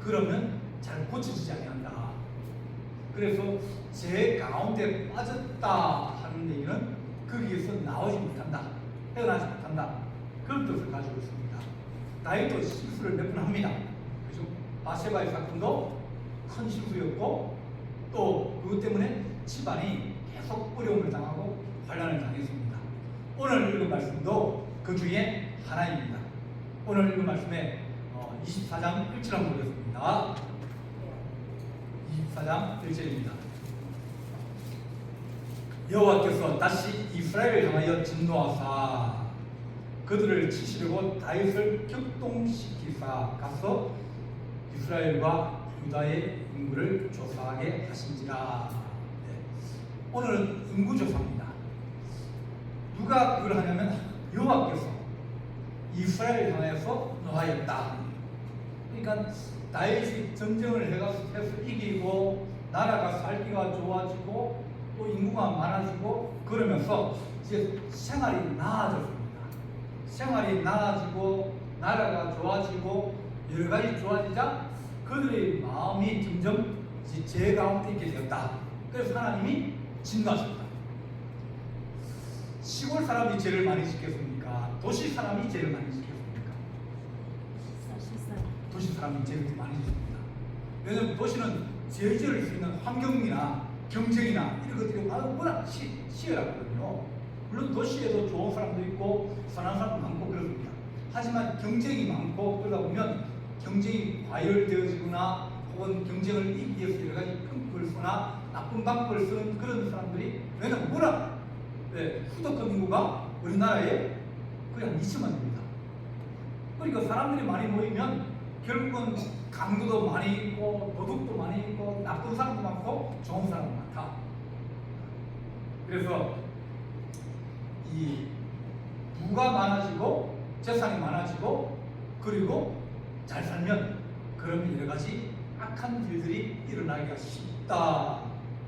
그러면 잘 고쳐지지 아니한다. 그래서 제 가운데 빠졌다 하는 얘기는 거기에서 나오지 못한다, 헤어나지 못한다, 그런 뜻을 가지고 있습니다. 다윗도 실수를 몇 번 합니다. 그죠? 바세바의 사건도 큰 실수였고 또 그것 때문에 집안이 계속 어려움을 당하고 환난을 당했습니다. 오늘 읽은 말씀도 그 중에 하나입니다. 오늘 읽은 말씀에 24장 1절 한번 보겠습니다. 24장 1절입니다. 여호와께서 다시 이스라엘을 향하여 진노하사 그들을 치시려고 다윗을 격동시키사 가서 이스라엘과 유다의 인구를 조사하게 하신지라. 오늘은 인구조사입니다. 누가 그걸 하냐면 여호와께서 이스라엘을 향해서 노하였다. 그러니까 다윗이 전쟁을 해서 이기고 나라가 살기가 좋아지고 또 인구가 많아지고 그러면서 이제 생활이 나아졌습니다. 생활이 나아지고 나라가 좋아지고 여러 가지 좋아지자 그들의 마음이 점점 제 가운데 있게 되었다. 그래서 하나님이 진노하셨다. 시골 사람이 죄를 많이 지켰습니까? 도시 사람이 죄를 많이 지켰습니까? 도시 사람이 죄를 많이 짓습니다. 왜냐하면 도시는 죄 지을 수 있는 환경이나 경쟁이나 이런 것들이 워낙 치열하거든요. 물론 도시에도 좋은 사람도 있고 선한 사람도 많고 그렇습니다. 하지만 경쟁이 많고 그러다 보면 경쟁이 과열되어지거나 혹은 경쟁을 이기기 위해서 여러 가지 큰 걸 쓰나 나쁜 방법을 쓰는 그런 사람들이, 왜냐하면 워낙 후덕한 인구가 우리나라에 거의 한 2천만 됩니다. 그러니까 사람들이 많이 모이면 결국은 강도도 많이 있고 도둑도 많이 있고 나쁜 사람도 많고 좋은 사람도 많다. 그래서 이 부가 많아지고 재산이 많아지고 그리고 잘 살면 그러면 여러 가지 악한 일들이 일어나기가 쉽다.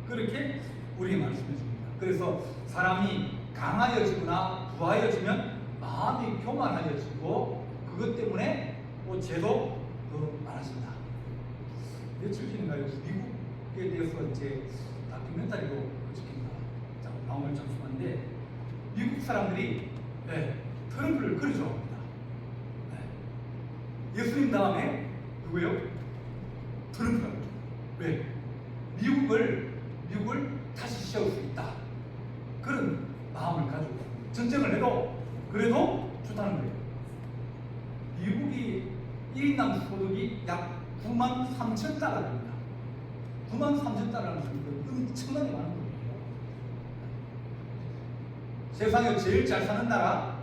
그렇게 우리에게 말씀해 줍니다. 그래서 사람이 강하여지거나 부하여지면 마음이 교만하여지고 그것 때문에 죄도 더 많아진다. 며칠 전인가요? 미국에 대해서 이제 다큐멘터리로 나오면 잠시만데 미국 사람들이 트럼프를 그리 좋아합니다. 예수님 다음에 누구요? 트럼프라고. 왜? 미국을 다시 세울 수 있다. 그런 마음을 가지고 있습니다. 전쟁을 해도 그래도 좋다는 거예요. 미국이 1인당 소득이 약 9만 3천 달러입니다. 9만 3천 달러는 엄청나게 많은 거예요. 세상에 제일 잘 사는 나라,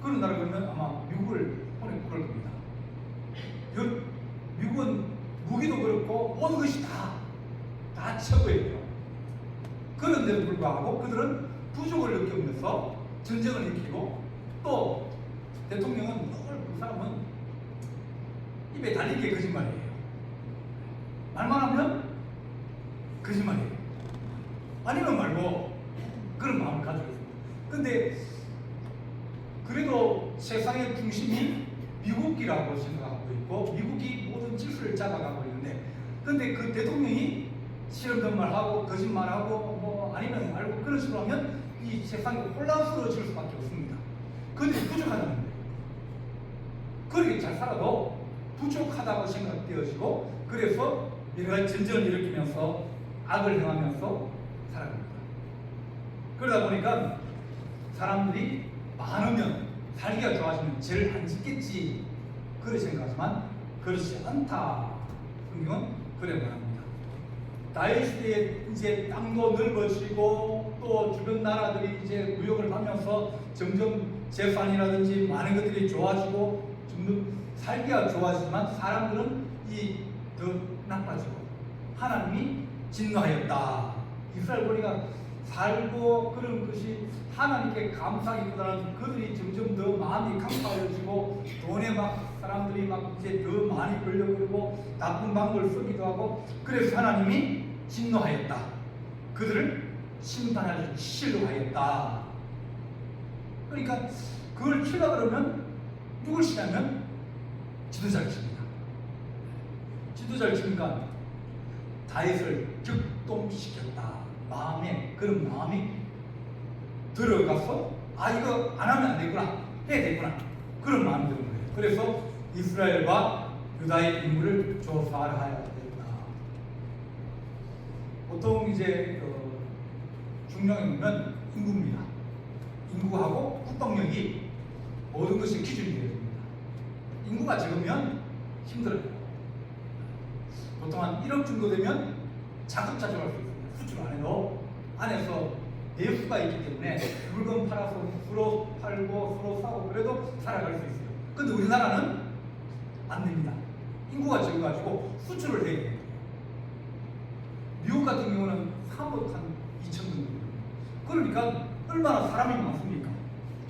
그런 나라 그러면 아마 미국을 손에 꼽을 겁니다. 미국은 무기도 그렇고 모든 것이 다 최고예요. 그런데도 불구하고 그들은 부족을 느끼면서 전쟁을 일으키고 또 대통령은 늘 그 사람은 입에 달린 게 거짓말이에요. 말만 하면 거짓말이에요. 아니면 말고 그런 마음을 가지고 있습니다. 근데 그래도 세상의 중심이 미국이라고 생각하고 있고 미국이 모든 질서를 잡아가고 있는데, 근데 그 대통령이 실험된 말하고 거짓말하고 아니면 알고 그런 식으로 하면 이 세상이 혼란스러워질 수밖에 없습니다. 그들이 부족하다는 거예요. 그렇게 잘 살아도 부족하다고 생각되어지고 그래서 여러 가지 전쟁을 일으키면서 악을 행하면서 살아갑니다. 그러다 보니까 사람들이 많으면 살기가 좋아지면 죄를 안 짓겠지 그렇게 생각하지만 그렇지 않다. 성경은 그래 말합니다. 다윗 시대에 이제 땅도 넓어지고 또 주변 나라들이 이제 무역을 하면서 점점 재산이라든지 많은 것들이 좋아지고 점점 살기가 좋아지지만 사람들은 더 나빠지고 하나님이 진노하였다. 이스라엘 보니까 살고 그런 것이 하나님께 감사하기보다는 그들이 점점 더 마음이 강팍해지고 돈에 막 사람들이 막 이제 더 많이 벌려고 그러고 나쁜 방법을 쓰기도 하고 그래서 하나님이 진노하였다. 그들을 심판하기 싫어하였다. 그러니까 그걸 치려 그러면 누굴 치냐면 지도자를 칩니다. 12절 치니까 다윗을 격동시켰다. 마음에 그런 마음이 들어가서 이거 안 하면 안 되구나, 해야 되구나, 그런 마음이 드는 거예요. 그래서 이스라엘과 유다의 인물을 조사하여야 된다. 보통 이제 중량에 보면 인구입니다. 인구하고 국방력이 모든 것이 기준이 되어야 됩니다. 인구가 적으면 힘들어요. 보통 한 1억 정도 되면 자급자족할 수 있습니다. 수출 안 해도 안에서 내수가 있기 때문에 물건 팔아서 서로 팔고 서로 사고 그래도 살아갈 수 있어요. 근데 우리나라는 안 됩니다. 인구가 적어가지고 수출을 해야 돼요. 미국 같은 경우는 3억 한 2천 정도. 그러니까 얼마나 사람이 많습니까?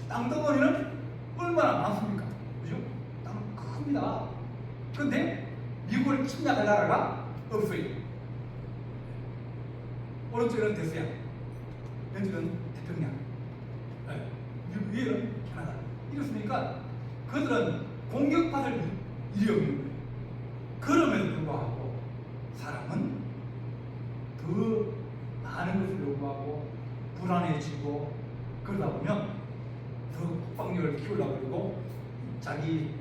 땅덩어리는 얼마나 많습니까? 그죠? 땅 큽니다. 근데 미국을 침략할 나라가 없어요. 오른쪽에는 대서양, 왼쪽은 태평양, 위에는 캐나다. 이렇습니까? 그들은 공격받을 일이 없는 거예요. 그럼에도 불구하고 사람은 더 많은 것을 요구하고 불안해지고 그러다 보면 더 국방력을 키우려고 그러고 자기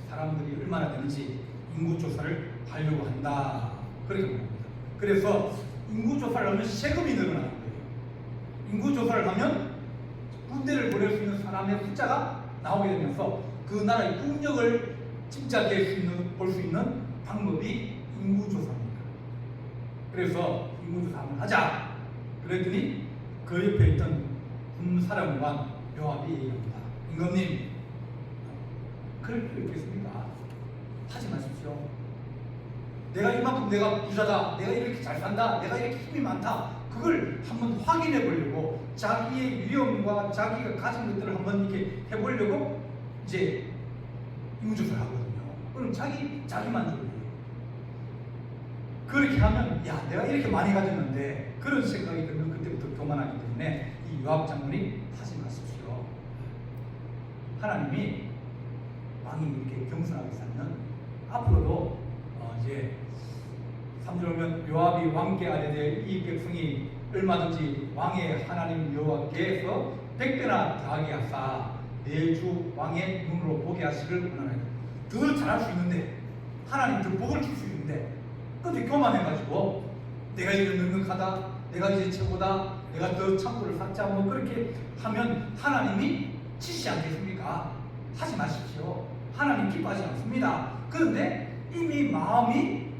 사람들이 얼마나 되는지 인구조사를 하려고 한다. 그렇게 말합니다. 그래서 인구조사를 하면 세금이 늘어나는 거예요. 인구조사를 하면 군대를 보낼 수 있는 사람의 숫자가 나오게 되면서 그 나라의 국력을 짐작할 볼 수 있는 방법이 인구조사입니다. 그래서 인구조사 한번 하자. 그랬더니 그 옆에 있던 군사령관 요압이 얘기합니다. 임금님, 그럴 필요 있겠습니까? 하지 마십시오. 내가 이만큼 내가 부자다, 내가 이렇게 잘 산다, 내가 이렇게 힘이 많다, 그걸 한번 확인해 보려고 자기의 위험과 자기가 가진 것들을 한번 이렇게 해보려고 이제 인구조사를 하거든요. 그럼 자기 만족이에요. 그렇게 하면 내가 이렇게 많이 가졌는데 그런 생각이 들면 그때부터 교만하기 때문에 이 요압 장군이 하지 마십시오. 하나님이 왕이 이렇게 겸손하게 살면 앞으로도 이제 3절 오면 요압이 왕께 아뢰되 이 백성이 얼마든지 왕의 하나님 여호와께서 100배나 더하게 하사 내 주 왕의 눈으로 보게 하시기를 원하나이다. 더 잘할 수 있는데 하나님 더 복을 줄 수 있는데 근데 교만해가지고 내가 이제 능력하다, 내가 이제 최고다, 내가 더 창고를 샀자 뭐 그렇게 하면 하나님이 치시지 않겠습니까? 하지 마십시오. 하나님 기뻐하지 않습니다. 그런데 이미 마음이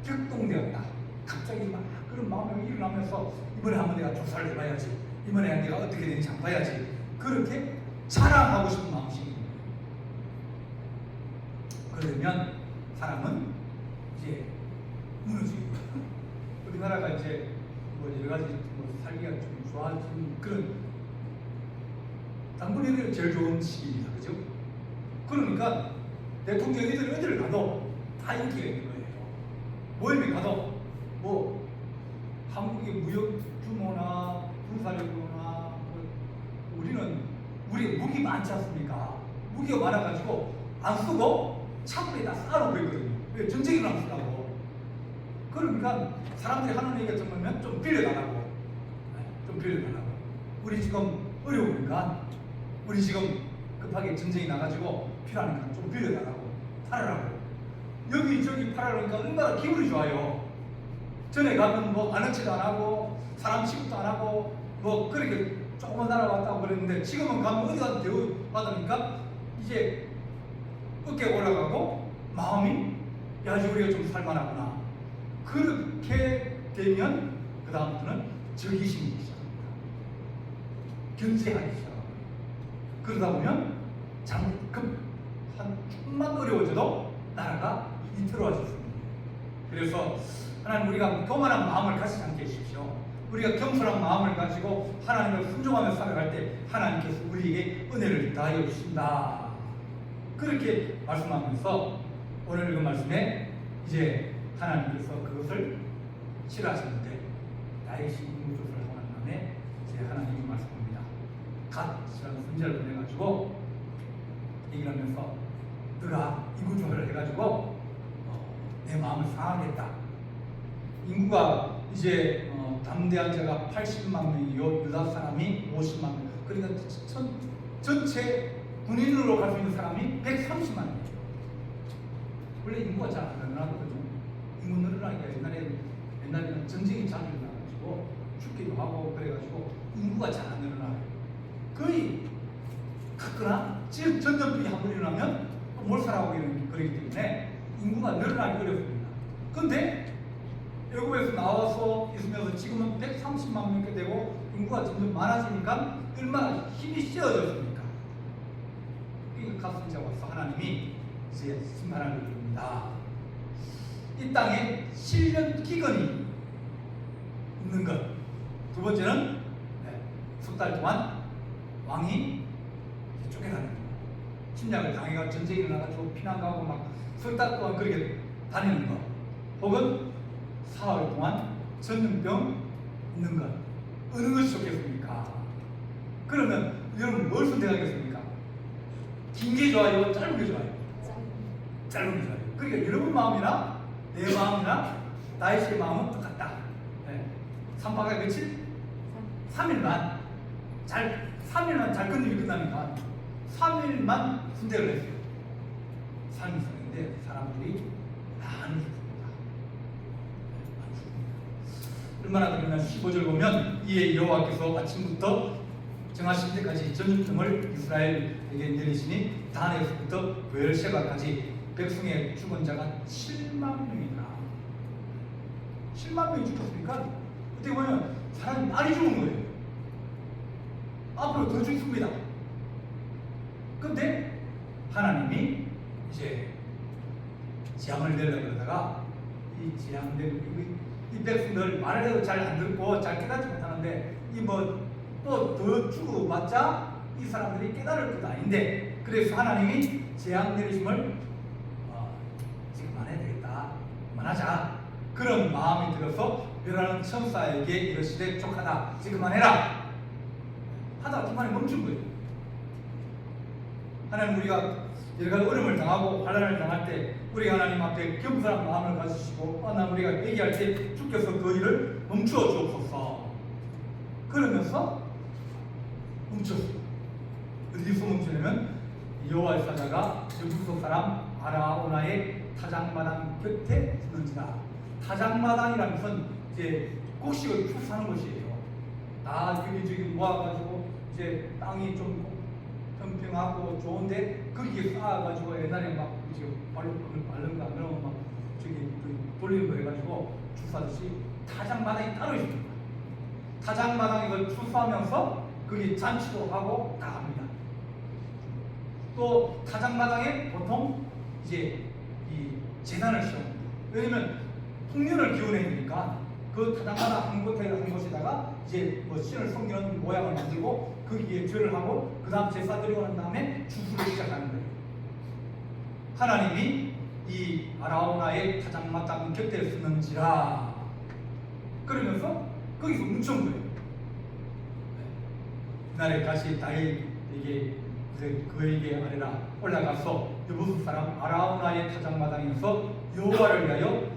격동되었다. 갑자기 막 그런 마음이 일어나면서 이번에 한번 내가 조사를 해봐야지, 이번에 내가 어떻게 되는지 한번 봐야지, 그렇게 자랑하고 싶은 마음이 그러면 사람은 이제 무너지고 우리나라가 이제 뭐 여러 가지 뭐 살기가 좀 좋아진 그런 당분이 제일 좋은 시기입니다. 그죠? 그러니까 대통령이들 어디를 가도 다 인기가 있는 거예요. 모임에 가도 뭐 한국의 무역 규모나 군사력이나 우리는 우리 무기 많지 않습니까? 무기가 많아가지고 안 쓰고 차고에다 쌓아놓고 있거든요. 왜? 전쟁이나 안 쓰라고. 그러니까 사람들이 하는 얘기가 정말면 좀 빌려달라고. 좀 빌려달라고. 우리 지금 어려우니까 우리 지금 급하게 전쟁이 나가지고 필요하니까 좀 빌려달라고. 팔으라고. 여기저기 팔아놓으니까 얼마나 기분이 좋아요. 전에 가면 뭐 아는 척도 안 하고 사람 취급도 안 하고 뭐 그렇게 조그만 나라 왔다고 그랬는데 지금은 가면 어디 가서 대우 받으니까 이제 어깨가 올라가고 마음이 이제 우리가 좀 살만하구나. 그렇게 되면 그 다음부터는 적이심이 시작합니다. 견제하기 시작합니다. 그러다 보면 한 조금만 어려워져도 나라가 위태로워졌습니다. 그래서 하나님 우리가 교만한 마음을 가지지 않게 해주십시오. 우리가 겸손한 마음을 가지고 하나님을 순종하며 살아갈 때 하나님께서 우리에게 은혜를 다하여 주신다. 그렇게 말씀하면서 오늘 읽은 말씀에 이제 하나님께서 그것을 싫어하시는데 나의 인구조사를 하고 난 다음에 이제 하나님이 말씀합니다. 갓이라는 선지자를 보내가지고 얘기를 하면서 너가 인구조사를 해가지고 마음을 상하겠다. 인구가 이제 담대한 자가 80만 명이요, 유다 사람이 50만 명. 그러니까 전체 군인으로 갈 수 있는 사람이 130만 명. 원래 인구가 잘 안 늘어나거든요. 인구 늘어나기가 옛날에는 전쟁이 자주 일어나가지고 죽기도 하고 그래가지고 인구가 잘 안 늘어나요. 거의 크거나 지금 전염병이 한번 일어나면 몰살하고 그러기 때문에 인구가 늘어나기 어렵습니다. 그런데 애굽에서 나와서 있으면서 지금은 130만 명이 되고 인구가 점점 많아지니까 얼마나 힘이 씌어졌습니까? 이 값은 와서 하나님이 이제 심판을 이룹니다. 이 땅에 실년 기근이 있는 것. 두 번째는 석 달 동안 왕이 쫓겨다니는 것. 침략을 당해가 전쟁이 일어나가지고 피난 가고 막 석 달 동안 그렇게 다니는 것. 혹은 사흘 동안 전염병 있는 것. 어느 것이 좋겠습니까? 그러면 여러분 뭘 선택하겠습니까? 긴 게 좋아요? 짧은 게 좋아요? 짧은 게 좋아요. 그러니까 여러분 마음이나 내 마음이나 다윗의 마음은 똑같다. 3박에 며칠? 3일만 잘 끝내기 끝나니까 3일만 선택을 했어요. 3일 선택인데 사람들이 안 죽습니다. 얼마나 그러면 15절 보면 이에 여호와께서 아침부터 정하신 때까지 전염병을 이스라엘에게 내리시니 단에서부터 베엘셰바까지 백성의 죽은 자가 7만 명이나. 7만 명이 죽었으니까 어떻게 보면 사람이 많이 죽은 거예요. 앞으로 더 죽습니다. 그런데 하나님이 이제 재앙을 내려고 그러다가 이 재앙 내리고 이 백성들 말을 해도 잘 안 듣고 잘 깨닫지 못하는데 이 뭐 또 더 죽어봤자 이 사람들이 깨달을 것도 아닌데 그래서 하나님이 재앙 내리심을 지금 안 해야 되겠다. 그만하자. 그런 마음이 들어서 멸하는 천사에게 이르시되 족하다. 이제 그만해라. 하다가 그만에 멈춘 거예요. 하나님 우리가 여러 가지 어려움을 당하고 환난을 당할 때 우리 하나님 앞에 겸손한 마음을 가지시고 하나님 우리가 얘기할 때 주께서 그 일을 멈추어 주옵소서. 그러면서 멈췄어요. 어디서 멈추냐면 여호와의 사자가 여부소 사람 아라오나의 타작마당 곁에 있는지라. 타작마당이라는 것은 이제 곡식을 축사하는 것이에요. 다 여기저기 모아가지고 이제 땅이 좀 평평하고 좋은데 거기에 쌓아가지고 옛날에 막 이제 발로 바른 거 안 그러면 막 저기 돌리는 거 해가지고 축사하듯이 타작마당이 따로 있습니다. 타작마당에서 축사하면서 거기 잔치도 하고 다 합니다. 또 타작마당에 보통 이제 이 재단을 세웁니다. 왜냐면 풍년을 기원해야 되니까 그 타작마당 한 곳에다가 이제 뭐 신을 섬기는 모양을 만들고 거기에 절을 하고 그 다음 제사 드리고 난 다음에 주수를 시작하는 거예요. 하나님이 이 아라오나의 타작마당 곁에 쓰는지라 그러면서 거기서 뭉친 거예요. 그날에 다시 다윗에게 그에게 아뢰라 올라가서 여부수 사람 아라오나의 타작마당에서 여호와를 위하여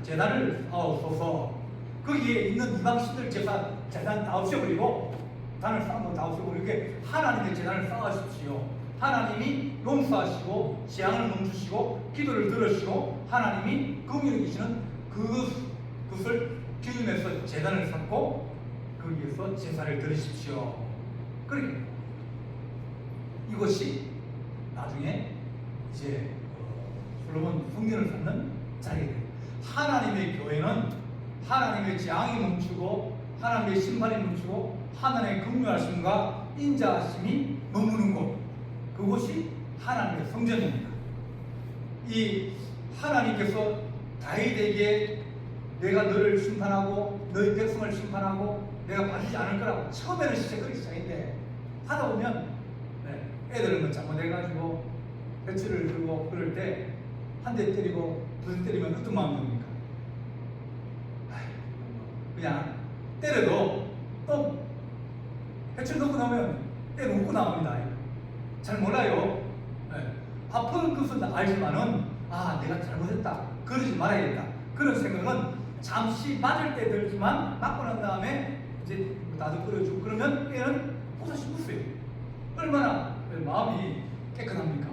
제단을 쌓아옵소서. 거기에 있는 이방신들 재단 다 없애버리고 단을 쌓은 거 다 없애고 이렇게 하나님의 재단을 쌓으십시오. 하나님이 용서하시고 재앙을 멈추시고 기도를 들으시고 하나님이 거기에 계시는 그것을 기념해서 재단을 쌓고 거기에서 제사를 드리십시오. 그러니까 이것이 나중에 이제 솔로몬 성전을 쌓는 자리예요. 하나님의 교회는 하나님의 재앙이 멈추고 하나님의 심판이 멈추고 하나님의 긍휼하심과 인자하심이 머무는 곳, 그곳이 하나님의 성전입니다. 이 하나님께서 다윗에게 내가 너를 심판하고 너희 백성을 심판하고 내가 봐주지 않을 거라고 처음에는 그렇게 시작인데 하다 보면 애들은 뭐 잘못해가지고 배치를 들고 그럴 때 한 대 때리고 두 대 때리면 어떤 마음입니까? 그냥 때려도 또 배치를 넣고 나면 때려 웃고 나옵니다. 잘 몰라요. 아픈 것은 알지만은 아 내가 잘못했다 그러지 말아야겠다 그런 생각은 잠시 맞을 때 들지만 맞고 난 다음에 이제 나도 끓여주고 그러면 애는 또다시 웃어요. 얼마나 마음이 깨끗합니까?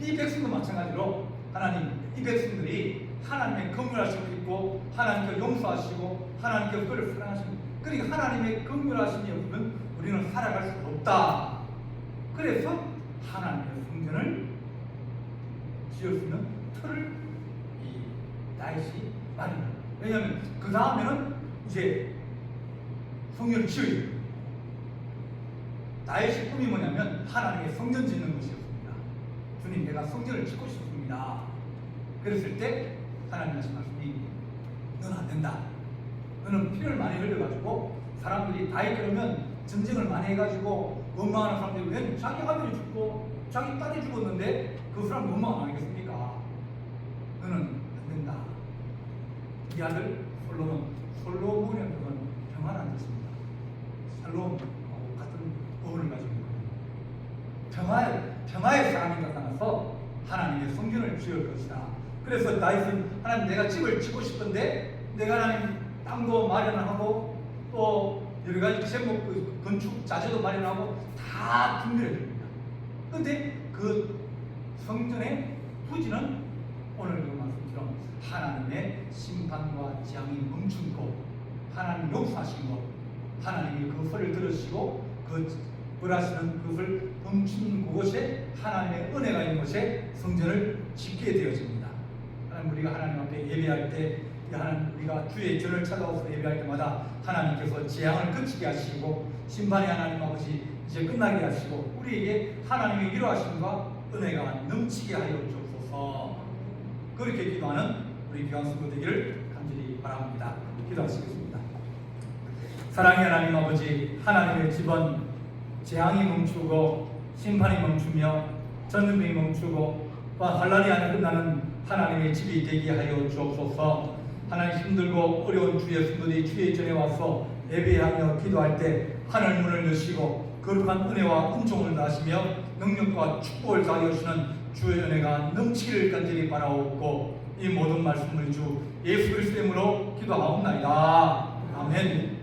이 백성도 마찬가지로 하나님 이 백성들이 하나님의 긍휼하심을 입고 하나님께 용서하시고 하나님께 그를 사랑하시는 그러니까 하나님의 긍휼하심이 없으면 우리는 살아갈 수 없다. 그래서 하나님의 성전을 지을 수 있는 틀을 이 다윗이 마련합니다. 왜냐하면 그 다음에는 이제 성전을 지어야 돼요. 다윗의 꿈이 뭐냐면 하나님의 성전 짓는 것이었습니다. 주님 내가 성전을 짓고 싶습니다. 그랬을 때 하나님 하신 말씀이 너는 안 된다. 너는 피를 많이 흘려가지고 사람들이 다윗 그러면 전쟁을 많이 해가지고 원망하는 사람들이 왜 자기 아들이 죽고 자기 딸이 죽었는데 그 사람 원망 안 하겠습니까? 너는 안 된다. 이 아들 솔로몬의 그건 평화라는 뜻입니다. 살롬하고 같은 어원을 가지고 있거든요. 평화의 사람이 나타나서 하나님의 성전을 지을 것이다. 그래서 다윗은 하나님 내가 집을 짓고 싶은데 내가 하나님 땅도 마련하고 또 여러 가지 제목 건축 자재도 마련하고 다 준비해 줍니다. 그런데 그 성전의 부지는 오늘 그 말씀처럼 하나님의 심판과 재앙이 멈춘 곳, 하나님 용서하신 곳, 하나님이 그 소리를 들으시고 그 벌하시는 그것을 멈춘 그곳에 하나님의 은혜가 있는 곳에 성전을 짓게 되어집니다. 하나님 우리가 하나님 앞에 예배할 때 하나님 우리가 주의 전을 찾아와서 예배할 때마다 하나님께서 재앙을 그치게 하시고 심판의 하나님 아버지 이제 끝나게 하시고 우리에게 하나님의 위로하심과 은혜가 넘치게 하여 주옵소서. 그렇게 기도하는 우리 교환 성도 되기를 간절히 바랍니다. 기도하시겠습니다. 사랑의 하나님 아버지 하나님의 집은 재앙이 멈추고 심판이 멈추며 전쟁이 멈추고 또 환란이 안 끝나는 하나님의 집이 되게 하여 주옵소서. 하나님 힘들고 어려운 주의 성도들이 주의 전에 와서 예배하며 기도할 때 하늘 문을 여시고 거룩한 은혜와 은총을 다하시며 능력과 축복을 다하여 주시는 주의 은혜가 넘치기를 간절히 바라옵고 이 모든 말씀을 주 예수 그리스도 이름으로 기도하옵나이다. 아멘.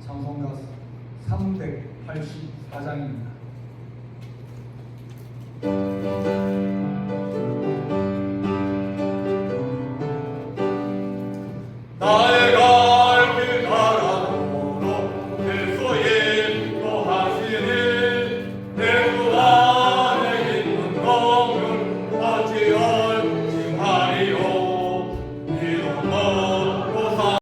찬송가 384장입니다.